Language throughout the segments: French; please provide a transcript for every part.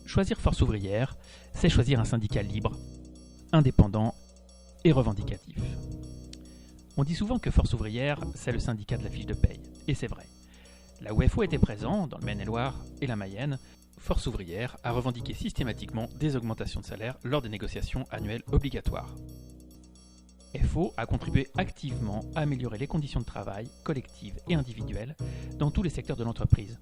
Choisir Force ouvrière, c'est choisir un syndicat libre, indépendant et revendicatif. On dit souvent que Force ouvrière, c'est le syndicat de la fiche de paye, et c'est vrai. Là où FO était présent, dans le Maine-et-Loire et la Mayenne, Force ouvrière a revendiqué systématiquement des augmentations de salaire lors des négociations annuelles obligatoires. FO a contribué activement à améliorer les conditions de travail, collectives et individuelles, dans tous les secteurs de l'entreprise.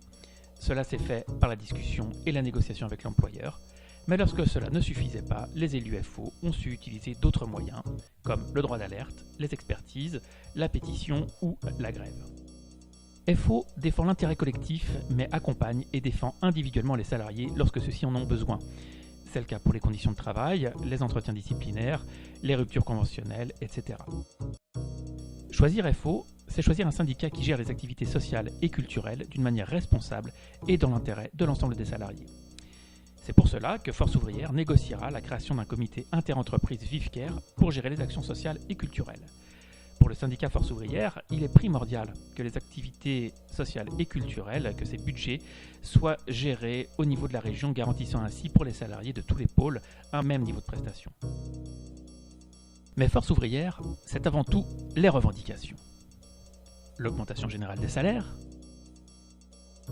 Cela s'est fait par la discussion et la négociation avec l'employeur, mais lorsque cela ne suffisait pas, les élus FO ont su utiliser d'autres moyens, comme le droit d'alerte, les expertises, la pétition ou la grève. FO défend l'intérêt collectif, mais accompagne et défend individuellement les salariés lorsque ceux-ci en ont besoin. C'est le cas pour les conditions de travail, les entretiens disciplinaires, les ruptures conventionnelles, etc. Choisir FO, c'est choisir un syndicat qui gère les activités sociales et culturelles d'une manière responsable et dans l'intérêt de l'ensemble des salariés. C'est pour cela que Force ouvrière négociera la création d'un comité interentreprises Vivecare pour gérer les actions sociales et culturelles. Pour le syndicat Force ouvrière, il est primordial que les activités sociales et culturelles, que ces budgets soient gérés au niveau de la région, garantissant ainsi pour les salariés de tous les pôles un même niveau de prestation. Mais Force ouvrière, c'est avant tout les revendications. L'augmentation générale des salaires,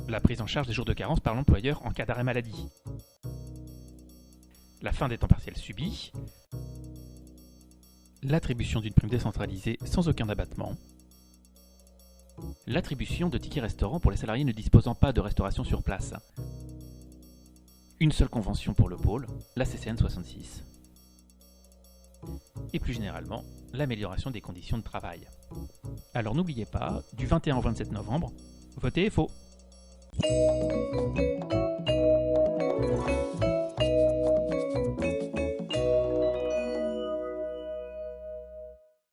la prise en charge des jours de carence par l'employeur en cas d'arrêt maladie, la fin des temps partiels subis, l'attribution d'une prime décentralisée sans aucun abattement, l'attribution de tickets restaurants pour les salariés ne disposant pas de restauration sur place, une seule convention pour le pôle, la CCN 66, et plus généralement, l'amélioration des conditions de travail. Alors n'oubliez pas, du 21 au 27 novembre, votez FO.